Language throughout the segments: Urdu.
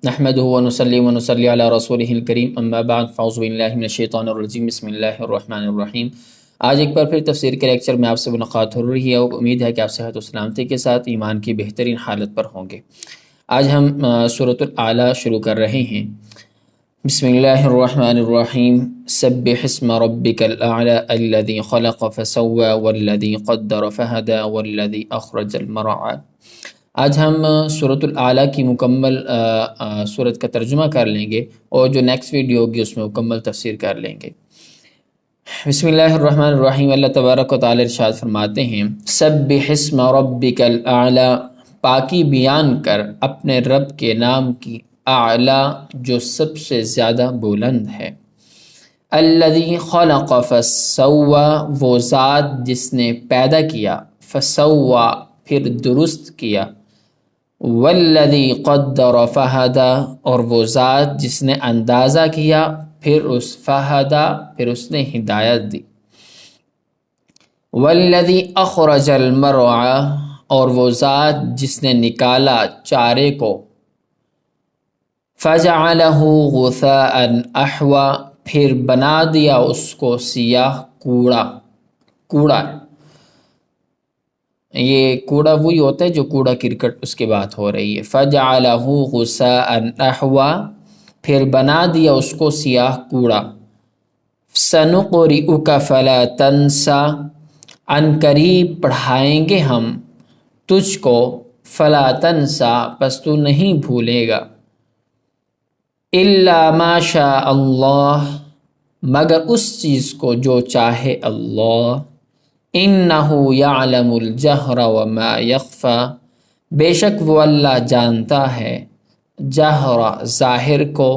نحمدہ ونصلی ونصلی علی رسولہ الکریم اما بعد فاعوذ باللہ من الشیطان الرجیم بسم اللہ الرحمن الرحیم۔ آج ایک بار پھر تفسیر کے لیکچر میں آپ سے ملاقات ہو رہی ہے اور امید ہے کہ آپ صحت و سلامتی کے ساتھ ایمان کی بہترین حالت پر ہوں گے۔ آج ہم سورۃ الاعلیٰ شروع کر رہے ہیں۔ بسم اللہ الرحمن الرحیم۔ سبح اسم ربک الاعلی الذی خلق فسوى والذی قدر فہدى والذی اخرج المرعى۔ آج ہم سورۃ الاعلیٰ کی مکمل سورت کا ترجمہ کر لیں گے اور جو نیکسٹ ویڈیو ہوگی اس میں مکمل تفسیر کر لیں گے۔ بسم اللہ الرحمن الرحیم۔ اللہ تبارک و تعالی ارشاد فرماتے ہیں سبح اسم ربک الاعلی، پاکی بیان کر اپنے رب کے نام کی، اعلیٰ جو سب سے زیادہ بلند ہے۔ الذی خلق فسوى، وہ ذات جس نے پیدا کیا، فسوى پھر درست کیا، والذی قدر فہدی، اور وہ ذات جس نے اندازہ کیا پھر پھر اس نے ہدایت دی، والذی اخرج المرعى، اور وہ ذات جس نے نکالا چارے کو، فجعلہ غثاء احوى، پھر بنا دیا اس کو سیاہ کوڑا۔ یہ کوڑا وہی ہوتا ہے جو کوڑا کرکٹ اس کے بعد ہو رہی ہے۔ فجعلہ غثاء احوى، پھر بنا دیا اس کو سیاہ کوڑا۔ سنقرئک فلا تنسى، عن قریب پڑھائیں گے ہم تجھ کو، فلا تنسى، پس تو نہیں بھولے گا، الا ما شاء اللہ، مگر اس چیز کو جو چاہے اللہ، انہ یعلم الجہر وما یخفی، بے شک وہ اللہ جانتا ہے جہر ظاہر کو،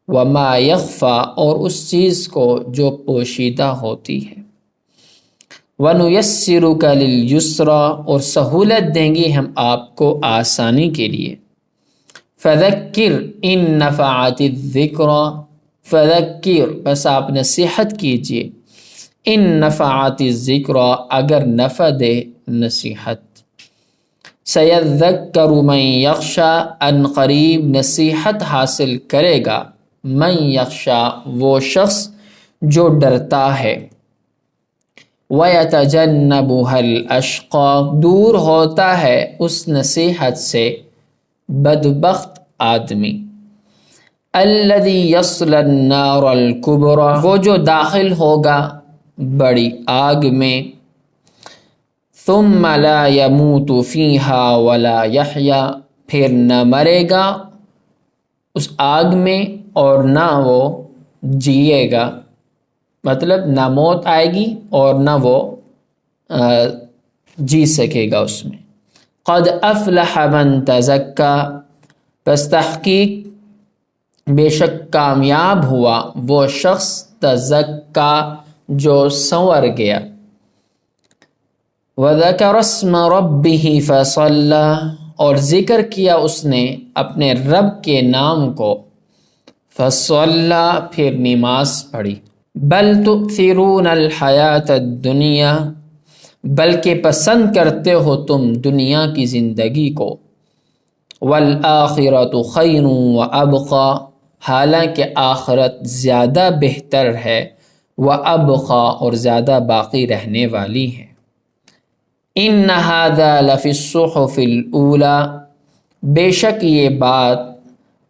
وما یخفی اور اس چیز کو جو پوشیدہ ہوتی ہے، وَنُيَسِّرُكَ لِلْيُسْرَى، اور سہولت دیں گے ہم آپ کو آسانی کے لیے، فَذَكِّرْ إِن نَفَعَتِ الذِّكْرَى، فَذَكِّرْ بس آپ نصیحت کیجئے، ان نفعت الذکریٰ اگر نفع دے نصیحت، سیذکر من یخشی، ان قریب نصیحت حاصل کرے گا، من یخشی وہ شخص جو ڈرتا ہے، ویتجنبها الاشقی، دور ہوتا ہے اس نصیحت سے بدبخت آدمی، الذی یصلی النار الکبریٰ، وہ جو داخل ہوگا بڑی آگ میں، ثم لا يموت فیہا ولا یحییٰ، پھر نہ مرے گا اس آگ میں اور نہ وہ جیے گا، مطلب نہ موت آئے گی اور نہ وہ جی سکے گا اس میں۔ قد افلح من تزکی، پس تحقیق بے شک کامیاب ہوا وہ شخص، تزکی جو سنور گیا، وَذَكَرَ اسْمَ رَبِّهِ فَصَلَّى، اور ذکر کیا اس نے اپنے رب کے نام کو، فَصَلَّى پھر نماز پڑھی، بل تؤثرون الحیاة الدنیا، بلکہ پسند کرتے ہو تم دنیا کی زندگی کو، وَالْآخِرَةُ خَيْرٌ وَأَبْقَى، حالانکہ آخرت زیادہ بہتر ہے، وَأَبْقَى اور زیادہ باقی رہنے والی ہے، إِنَّ هَذَا لَفِي الصُّحُفِ الْأُولَى، بے شک یہ بات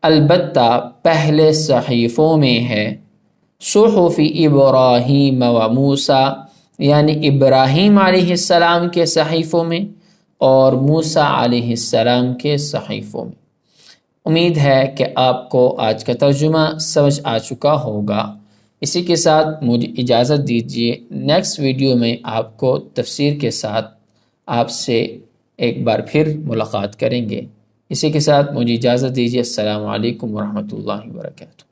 البتہ پہلے صحیفوں میں ہے، صحف ابراہیم و موسیٰ، یعنی ابراہیم علیہ السلام کے صحیفوں میں اور موسیٰ علیہ السلام کے صحیفوں میں۔ امید ہے کہ آپ کو آج کا ترجمہ سمجھ آ چکا ہوگا۔ اسی کے ساتھ مجھے اجازت دیجیے، نیکسٹ ویڈیو میں آپ کو تفسیر کے ساتھ آپ سے ایک بار پھر ملاقات کریں گے۔ اسی کے ساتھ مجھے اجازت دیجیے، السلام علیکم ورحمۃ اللہ وبرکاتہ۔